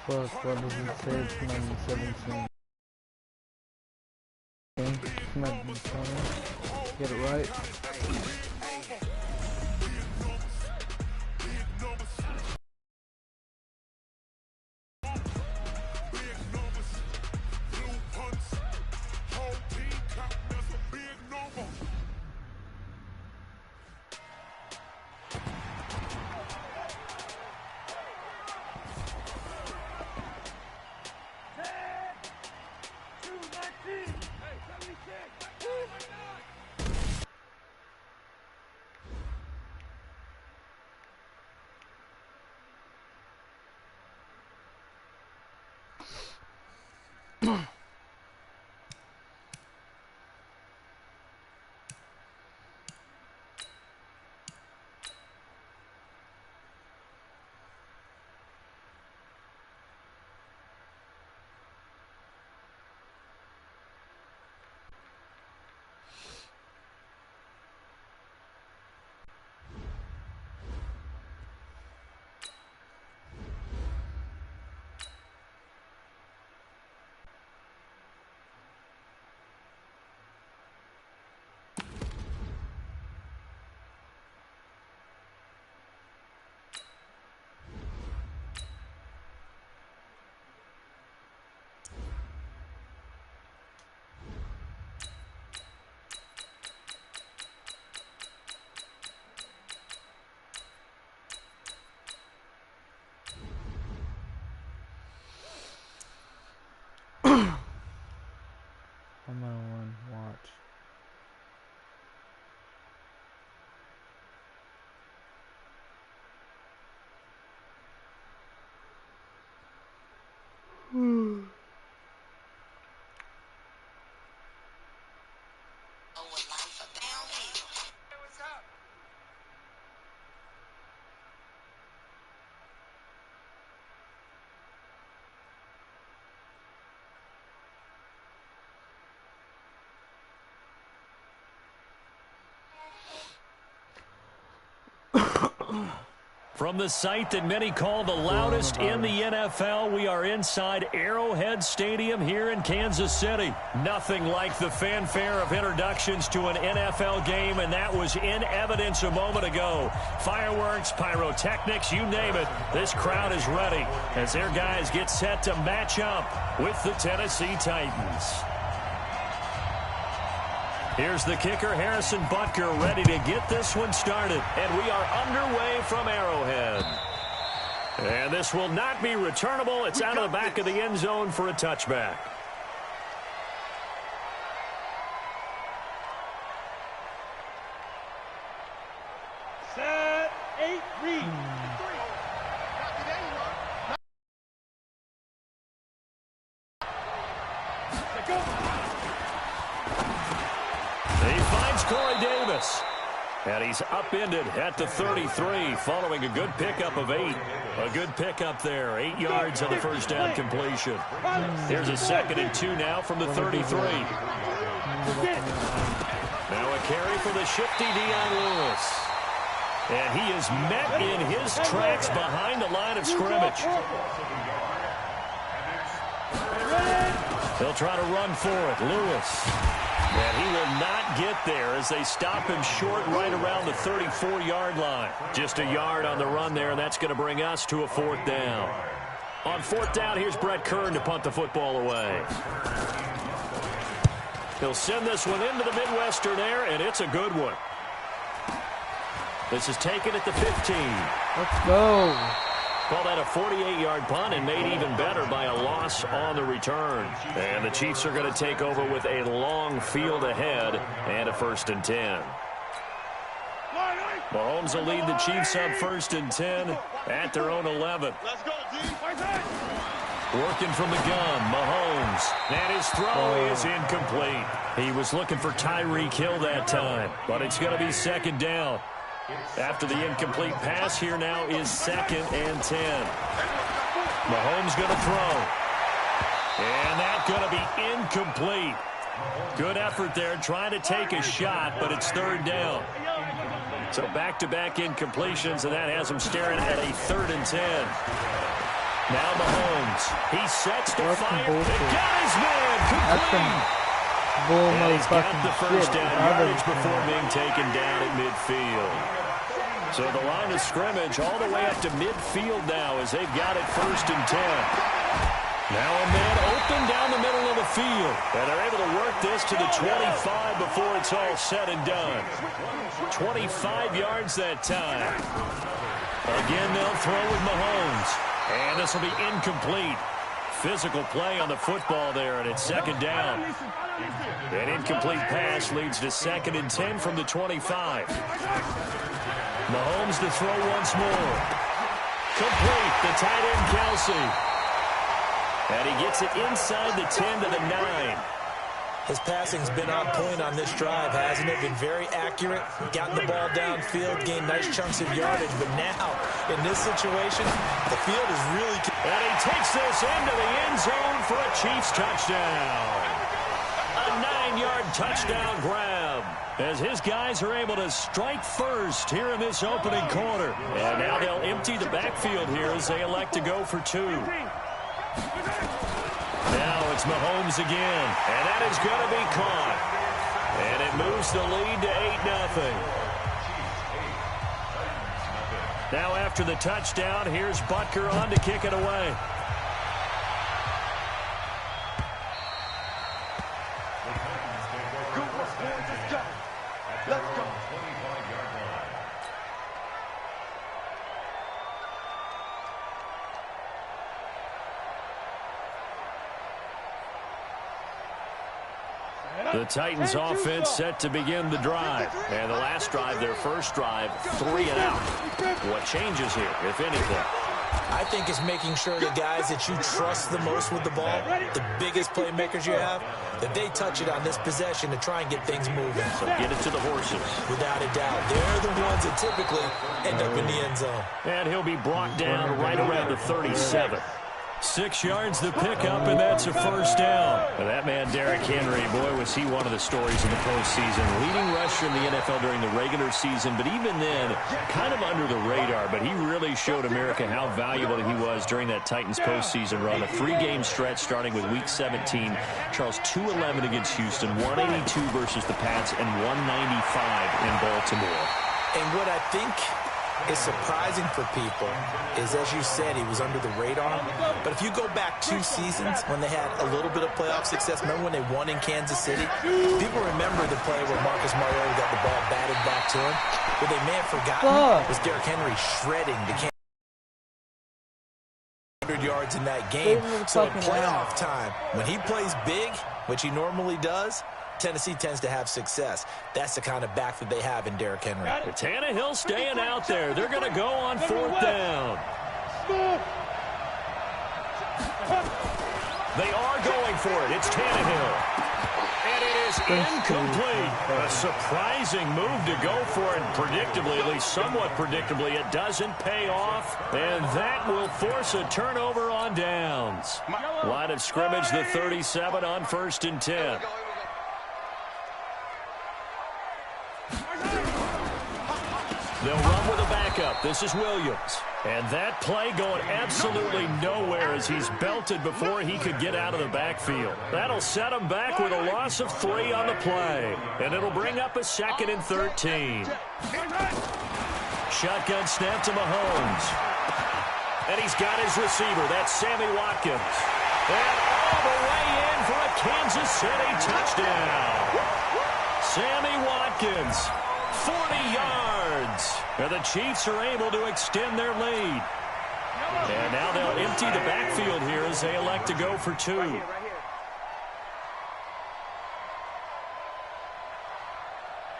Fuck, what does it say? It's Madden 17. Okay, it's Madden 20. Get it right. I'm gonna win. Watch. From the site that many call the loudest in the NFL, we are inside Arrowhead Stadium here in Kansas City. Nothing like the fanfare of introductions to an NFL game, and that was in evidence a moment ago. Fireworks, pyrotechnics, you name it. This crowd is ready as their guys get set to match up with the Tennessee Titans. Here's the kicker, Harrison Butker, ready to get this one started. And we are underway from Arrowhead. And this will not be returnable. It's out of the back of the end zone for a touchback. Set, 8, read. Corey Davis. And he's upended at the 33 following a good pickup of 8. A good pickup there. 8 yards on the first down completion. Here's a 2nd and 2 now from the 33. Now a carry for the shifty Dion Lewis. And he is met in his tracks behind the line of scrimmage. He'll try to run for it. Lewis. And he will not get there as they stop him short right around the 34-yard line. Just a yard on the run there, and that's going to bring us to a 4th down. On 4th down, here's Brett Kern to punt the football away. He'll send this one into the Midwestern air, and it's a good one. This is taken at the 15. Let's go. Call that a 48-yard punt and made even better by a loss on the return. And the Chiefs are going to take over with a long field ahead and a 1st and 10. Mahomes will lead the Chiefs up 1st and 10 at their own 11. Working from the gun, Mahomes. And his throw is incomplete. He was looking for Tyreek Hill that time, but it's going to be 2nd down. After the incomplete pass, here now is 2nd and 10. Mahomes going to throw. And that's going to be incomplete. Good effort there, trying to take a shot, but it's 3rd down. So back-to-back incompletions, and that has them staring at a 3rd and 10. Now Mahomes. He sets to That's some fire. bullshit. It got his man That's some complete. bull And he's got motherfucking the first shit. down yardage before being taken down at midfield. So the line of scrimmage all the way up to midfield now as they've got it 1st and 10. Now a man open down the middle of the field. And they're able to work this to the 25 before it's all said and done. 25 yards that time. Again, they'll throw with Mahomes. And this will be incomplete. Physical play on the football there, and it's 2nd down. An incomplete pass leads to 2nd and 10 from the 25. Mahomes to throw once more. Complete, the tight end Kelsey. And he gets it inside the 10 to the 9. His passing's been on point on this drive, hasn't it? Been very accurate, gotten the ball downfield, gained nice chunks of yardage. But now, in this situation, the field is really... And he takes this into the end zone for a Chiefs touchdown. A 9-yard touchdown grab as his guys are able to strike first here in this opening quarter. And now they'll empty the backfield here as they elect to go for 2. Now it's Mahomes again, and that is going to be caught. And it moves the lead to 8-0. Now after the touchdown, here's Butker on to kick it away. Let's go. The Titans offense set to begin the drive. And the last drive, their first drive, 3 and out. What changes here, if anything? I think it's making sure the guys that you trust the most with the ball, the biggest playmakers you have, that they touch it on this possession to try and get things moving. So get it to the horses. Without a doubt. They're the ones that typically end up in the end zone. And he'll be brought down right around the 37. 6 yards the pickup, and that's a first down. Well, that man, Derrick Henry, boy, was he one of the stories in the postseason. Leading rusher in the NFL during the regular season, but even then, kind of under the radar. But he really showed America how valuable he was during that Titans postseason run. A 3-game stretch starting with Week 17. Charles, 211 against Houston, 182 versus the Pats, and 195 in Baltimore. And what I think is surprising for people is, as you said, he was under the radar. But if you go back 2 seasons when they had a little bit of playoff success, remember when they won in Kansas City? People remember the play where Marcus Mariota got the ball batted back to him. What they may have forgotten was Derrick Henry shredding the Kansas 100 yards in that game. So at playoff time, when he plays big, which he normally does, Tennessee tends to have success. That's the kind of back that they have in Derrick Henry. Tannehill staying out there. They're going to go on 4th down. They are going for it. It's Tannehill. And it is incomplete. A surprising move to go for it. Predictably, at least somewhat predictably, it doesn't pay off. And that will force a turnover on downs. Line of scrimmage, the 37 on 1st and 10. They'll run with a backup. This is Williams. And that play going absolutely nowhere as he's belted before he could get out of the backfield. That'll set him back with a loss of 3 on the play. And it'll bring up a 2nd and 13. Shotgun snap to Mahomes. And he's got his receiver. That's Sammy Watkins. And all the way in for a Kansas City touchdown. Sammy Watkins. 40 yards. And the Chiefs are able to extend their lead. And now they'll empty the backfield here as they elect to go for 2. Right here.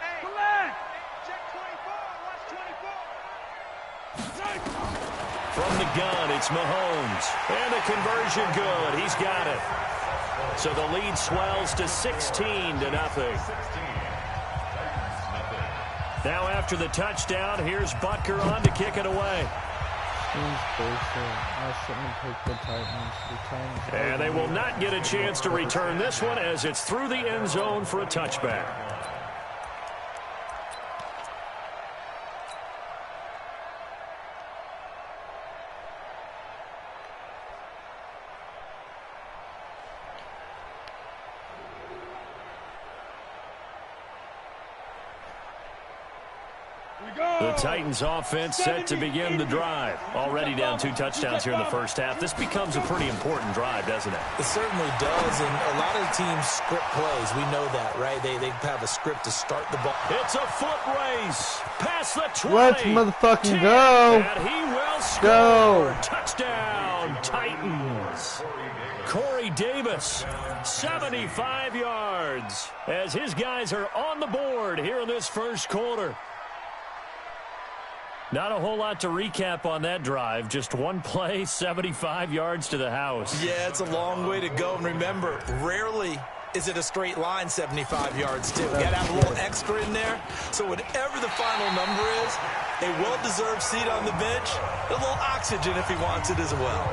Hey, come on. Check 24. Watch 24. From the gun, it's Mahomes. And the conversion good. He's got it. So the lead swells to 16-0. Now after the touchdown, here's Butker on to kick it away. And they will not get a chance to return this one as it's through the end zone for a touchback. The Titans offense set to begin the drive. Already down 2 touchdowns here in the first half. This becomes a pretty important drive, doesn't it? It certainly does, and a lot of teams script plays. We know that, right? They have a script to start the ball. It's a foot race. Past the 20. Let's motherfucking go. And he will score. Go. Touchdown, Titans. Corey Davis, 75 yards, as his guys are on the board here in this first quarter. Not a whole lot to recap on that drive. Just one play, 75 yards to the house. Yeah, it's a long way to go. And remember, rarely is it a straight line 75 yards, too. Got to have a little extra in there. So whatever the final number is, a well-deserved seat on the bench, a little oxygen if he wants it as well.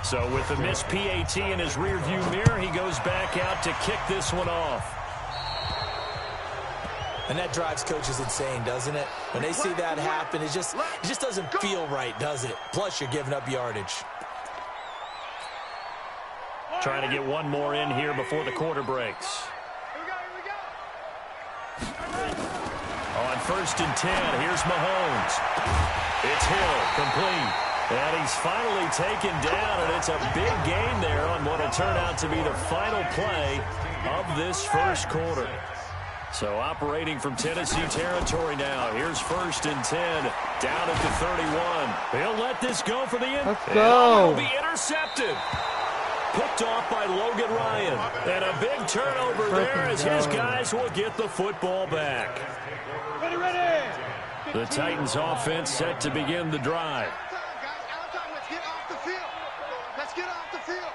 So with the missed PAT in his rearview mirror, he goes back out to kick this one off. And that drives coaches insane, doesn't it? When they see that happen, it just doesn't feel right, does it? Plus, you're giving up yardage. Trying to get one more in here before the quarter breaks. On 1st and 10, here's Mahomes. It's Hill, complete. And he's finally taken down, and it's a big gain there on what will turn out to be the final play of this first quarter. So operating from Tennessee territory now. Here's 1st and 10, down at the 31. He'll let this go for the end. Let's go. It'll be intercepted. Picked off by Logan Ryan. And a big turnover there as his guys will get the football back. Ready, ready. The Titans offense set to begin the drive. Let's get off the field. Let's get off the field.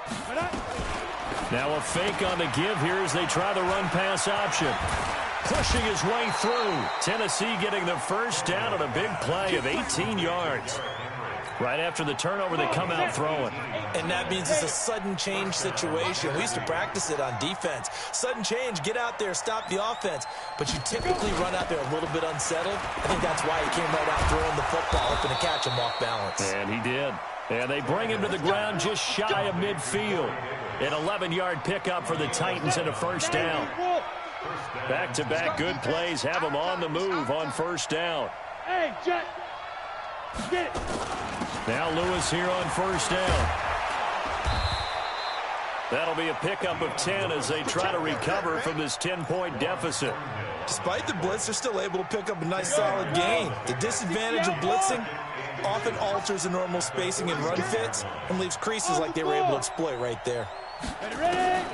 Now a fake on the give here as they try the run-pass option. Pushing his way through. Tennessee getting the first down on a big play of 18 yards. Right after the turnover, they come out throwing. And that means it's a sudden change situation. We used to practice it on defense. Sudden change, get out there, stop the offense. But you typically run out there a little bit unsettled. I think that's why he came right out throwing the football, hoping to catch him off balance. And he did. And they bring him to the ground just shy of midfield. An 11-yard pickup for the Titans and a first down. Back-to-back good plays have them on the move on first down. Hey, Jet. Get it. Now Lewis here on first down. That'll be a pickup of 10 as they try to recover from this 10-point deficit. Despite the blitz, they're still able to pick up a nice solid gain. The disadvantage of blitzing often alters the normal spacing and run fits and leaves creases like they were able to exploit right there. Ready.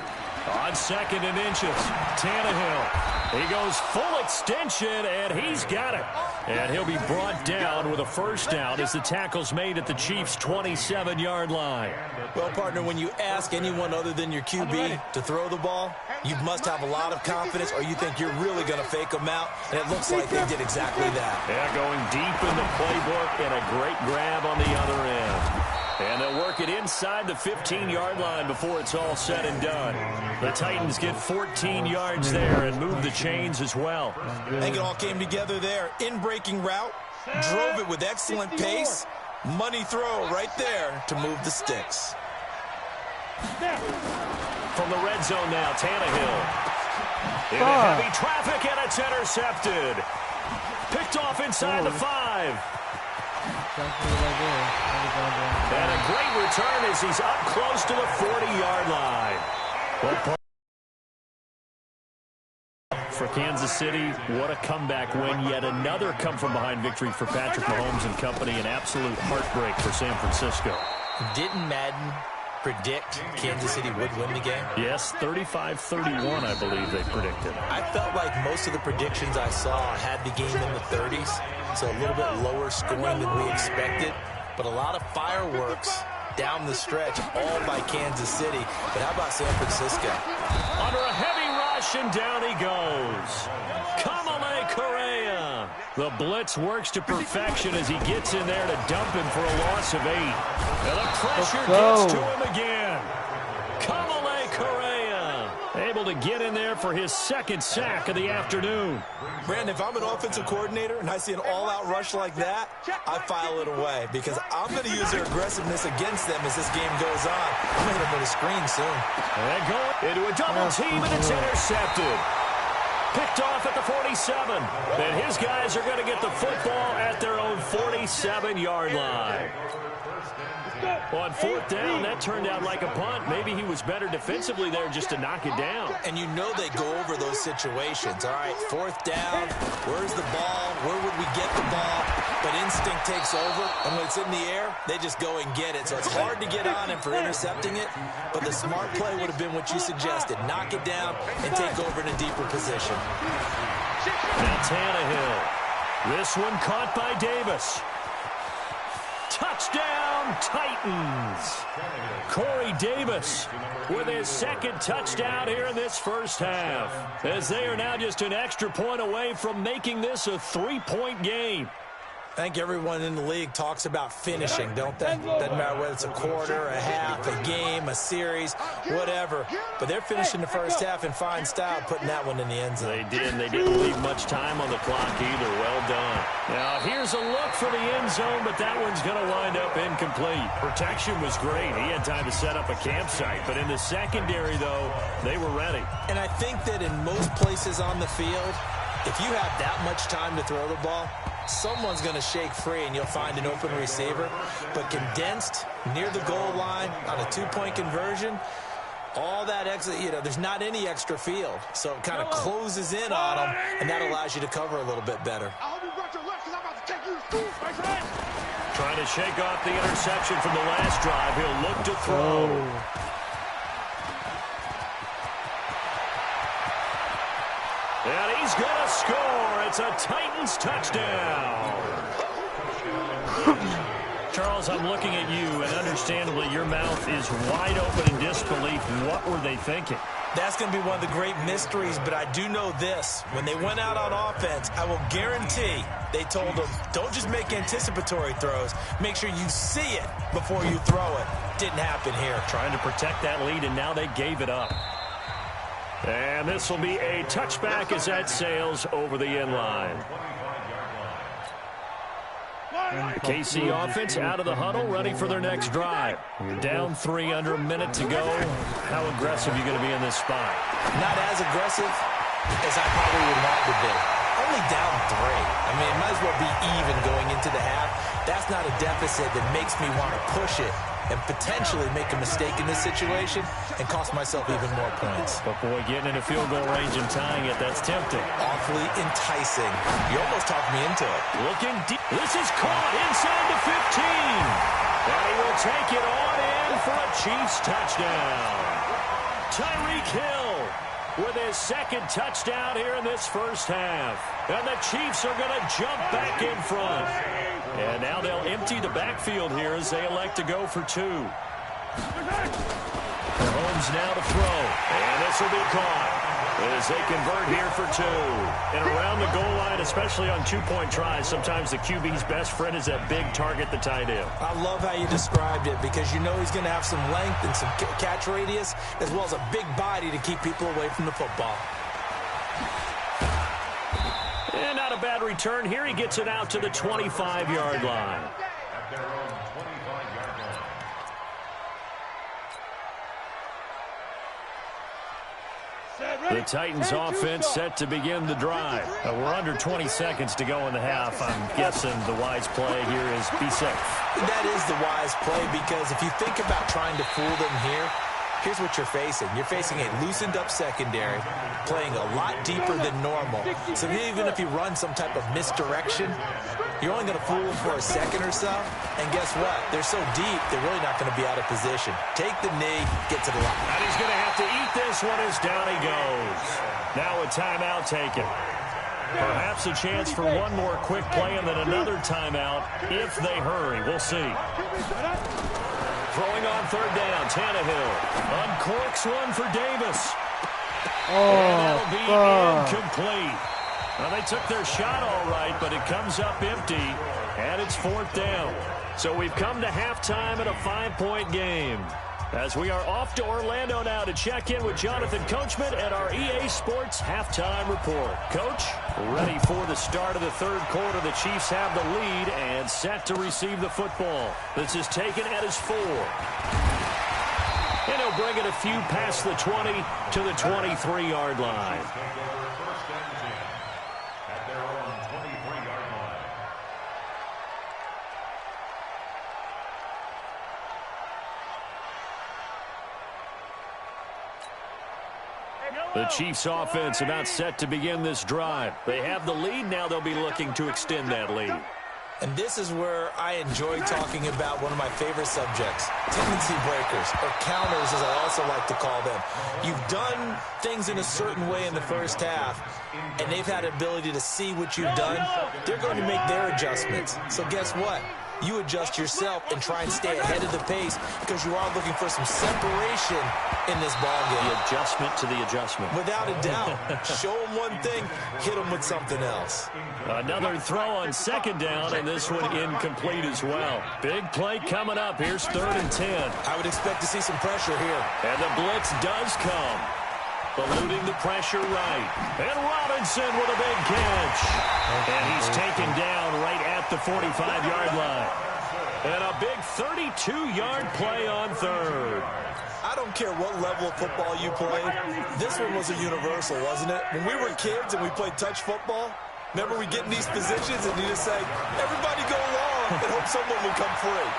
On 2nd and inches, Tannehill. He goes full extension, and he's got it. And he'll be brought down with a first down as the tackle's made at the Chiefs' 27-yard line. Well, partner, when you ask anyone other than your QB to throw the ball, you must have a lot of confidence or you think you're really going to fake them out, and it looks like they did exactly that. Yeah, going deep in the playbook and a great grab on the other end. And they'll work it inside the 15-yard line before it's all said and done. The Titans get 14 yards there and move the chains as well. I think it all came together there. In-breaking route, drove it with excellent pace. Money throw right there to move the sticks. From the red zone now, Tannehill. In heavy traffic, and it's intercepted. Picked off inside the 5. And a great return as he's up close to the 40-yard line. Well, for Kansas City, what a comeback win. Yet another come-from-behind victory for Patrick Mahomes and company. An absolute heartbreak for San Francisco. Didn't Madden predict Kansas City would win the game? Yes, 35-31, I believe they predicted. I felt like most of the predictions I saw had the game in the 30s, so a little bit lower scoring than we expected. But a lot of fireworks down the stretch, all by Kansas City. But how about San Francisco? Under a heavy rush, and down he goes. Kamale Correa. The blitz works to perfection as he gets in there to dump him for a loss of 8. And the pressure gets to him again. Kamale Correa able to get in there for his 2nd sack of the afternoon. Brandon, if I'm an offensive coordinator and I see an all-out rush like that, I file it away because I'm going to use their aggressiveness against them as this game goes on. I'm going to hit them with a screen soon. And going into a double team, and it's intercepted. Picked off at the 47. And his guys are going to get the football at their own 47-yard line. On fourth down, that turned out like a punt. Maybe he was better defensively there just to knock it down. And you know they go over those situations. All right, fourth down, where's the ball? Where would we get the ball? But instinct takes over, and when it's in the air, they just go and get it. So it's hard to get on him for intercepting it, but the smart play would have been what you suggested. Knock it down and take over in a deeper position. Now Tannehill. This one caught by Davis. Touchdown, Titans. Corey Davis with his second touchdown here in this first half, as they are now just an extra point away from making this a 3-point game. I think everyone in the league talks about finishing, don't they? Doesn't matter whether it's a quarter, a half, a game, a series, whatever. But they're finishing the first half in fine style, putting that one in the end zone. They did, and they didn't leave much time on the clock either. Well done. Now, here's a look for the end zone, but that one's going to wind up incomplete. Protection was great. He had time to set up a campsite. But in the secondary, though, they were ready. And I think that in most places on the field, if you have that much time to throw the ball, someone's going to shake free and you'll find an open receiver. But condensed near the goal line on a two-point conversion, all that extra, there's not any extra field. So it kind of closes in on them, and that allows you to cover a little bit better. Trying to shake off the interception from the last drive. He'll look to throw. And he's going to score. It's a Titans touchdown. Charles, I'm looking at you, and understandably, your mouth is wide open in disbelief. What were they thinking? That's going to be one of the great mysteries, but I do know this. When they went out on offense, I will guarantee they told them, don't just make anticipatory throws. Make sure you see it before you throw it. Didn't happen here. Trying to protect that lead, and now they gave it up. And this will be a touchback as that sails over the end line. The KC offense out of the huddle, ready for their next drive. Down 3, under a minute to go. How aggressive are you going to be in this spot? Not as aggressive as I probably would want to be. Only down 3. I mean, it might as well be even going into the half. That's not a deficit that makes me want to push it and potentially make a mistake in this situation and cost myself even more points. But, boy, getting into field goal range and tying it, that's tempting. Awfully enticing. You almost talked me into it. Looking deep. This is caught inside the 15. And he will take it on in for a Chiefs touchdown. Tyreek Hill with his second touchdown here in this first half. And the Chiefs are going to jump back in front. And now they'll empty the backfield here as they elect to go for 2. Mahomes now to throw. And this will be caught as they convert here for 2. And around the goal line, especially on two-point tries, sometimes the QB's best friend is that big target, the tight end. I love how you described it because you know he's going to have some length and some catch radius as well as a big body to keep people away from the football. And not a bad return here. He gets it out to the 25-yard line. The Titans offense set to begin the drive. We're under 20 seconds to go in the half. I'm guessing the wise play here is be safe. That is the wise play because if you think about trying to fool them here, here's what you're facing. You're facing a loosened-up secondary, playing a lot deeper than normal. So even if you run some type of misdirection, you're only going to fool them for a second or so. And guess what? They're so deep, they're really not going to be out of position. Take the knee, get to the line. And he's going to have to eat this one as down he goes. Now a timeout taken. Perhaps a chance for one more quick play and then another timeout if they hurry. We'll see. Throwing on third down, Tannehill uncorks one for Davis. And that'll be incomplete. Well, they took their shot all right, but it comes up empty, and it's fourth down. So we've come to halftime in a 5-point game. As we are off to Orlando now to check in with Jonathan Coachman at our EA Sports Halftime Report. Coach, ready for the start of the third quarter. The Chiefs have the lead and set to receive the football. This is taken at his 4. And he'll bring it a few past the 20 to the 23-yard line. The Chiefs offense about set to begin this drive. They have the lead. Now they'll be looking to extend that lead. And this is where I enjoy talking about one of my favorite subjects, tendency breakers, or counters as I also like to call them. You've done things in a certain way in the first half, and they've had the ability to see what you've done. They're going to make their adjustments. So guess what? You adjust yourself and try and stay ahead of the pace because you are looking for some separation in this ballgame. The adjustment to the adjustment. Without a doubt. Show them one thing, hit them with something else. Another throw on second down, and this one incomplete as well. Big play coming up. Here's 3rd and 10. I would expect to see some pressure here. And the blitz does come. Eluding the pressure right. And Robinson with a big catch. And he's taken down right at the 45-yard line. And a big 32-yard play on 3rd. I don't care what level of football you played. This one was a universal, wasn't it? When we were kids and we played touch football, remember we get in these positions and you just say, everybody go along and hope someone will come free.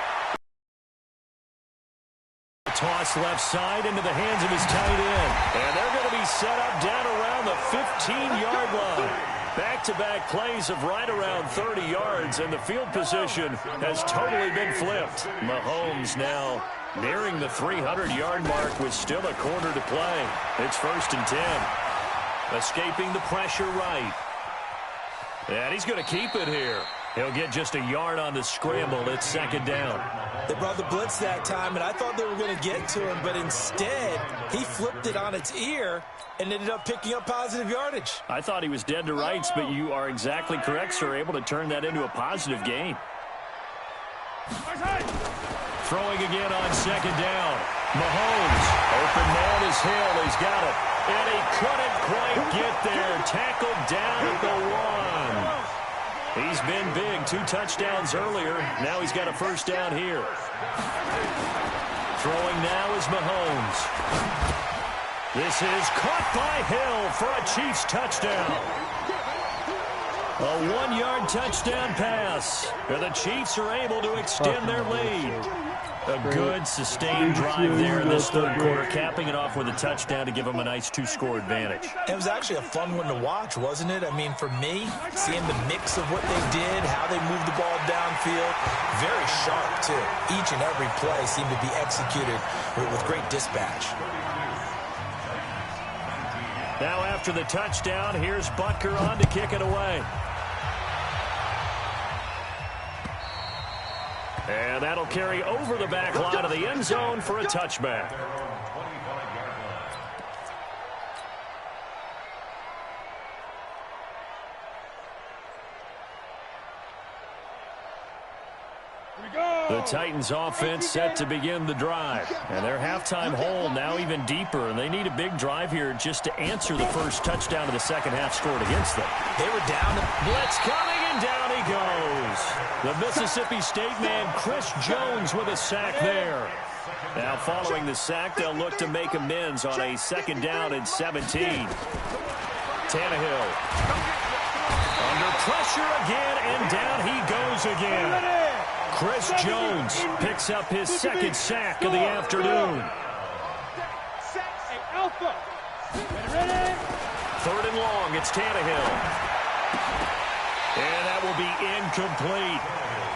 Toss left side into the hands of his tight end. And they're going to be set up down around the 15-yard line. Back-to-back plays of right around 30 yards, and the field position has totally been flipped. Mahomes now nearing the 300-yard mark with still a quarter to play. It's 1st and 10. Escaping the pressure right. And he's going to keep it here. He'll get just a yard on the scramble. It's 2nd down. They brought the blitz that time, and I thought they were going to get to him, but instead, he flipped it on its ear and ended up picking up positive yardage. I thought he was dead to rights, but you are exactly correct, sir. Able to turn that into a positive gain. Throwing again on 2nd down. Mahomes, open man is Hill. He's got it. And he couldn't quite get there. Tackled down at the 1. He's been big. 2 touchdowns earlier. Now he's got a 1st down here. Throwing now is Mahomes. This is caught by Hill for a Chiefs touchdown. A 1-yard touchdown pass. And the Chiefs are able to extend their lead. A good, sustained drive there in this 3rd quarter, capping it off with a touchdown to give them a nice 2-score advantage. It was actually a fun one to watch, wasn't it? I mean, for me, seeing the mix of what they did, how they moved the ball downfield, very sharp, too. Each and every play seemed to be executed with great dispatch. Now after the touchdown, here's Butker on to kick it away. And that'll carry over the back line of the end zone for a touchback. The Titans offense set to begin the drive. And their halftime hole now even deeper. And they need a big drive here just to answer the first touchdown of the second half scored against them. They were down. Blitz coming, and down he goes. The Mississippi State man, Chris Jones, with a sack there. Now following the sack, they'll look to make amends on a 2nd down and 17. Tannehill. Under pressure again, and down he goes again. Chris Jones picks up his 2nd sack of the afternoon. 3rd and long, it's Tannehill. And that will be incomplete.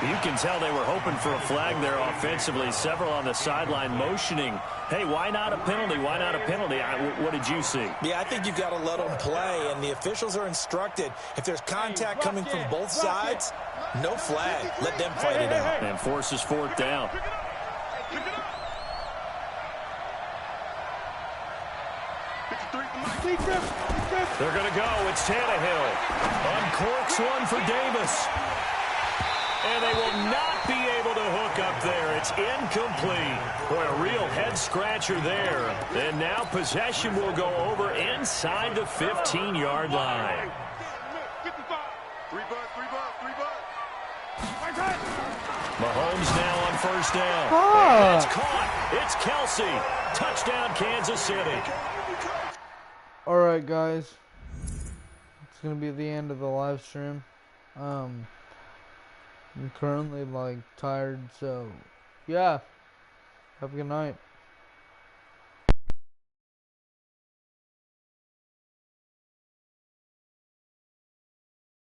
You can tell they were hoping for a flag there offensively. Several on the sideline motioning, hey, why not a penalty? Why not a penalty? What did you see? Yeah, I think you've got to let them play, and the officials are instructed, if there's contact coming from both sides, no flag. Let them fight it out. And forces 4th down. They're going to go. It's Tannehill. Uncorks one for Davis. And they will not be able to hook up there. It's incomplete. Boy, a real head-scratcher there. And now possession will go over inside the 15-yard line. Mahomes now on 1st down. That's caught. It's Kelsey. Touchdown, Kansas City. Alright, guys. It's going to be the end of the live stream. I'm currently, tired, so, yeah. Have a good night.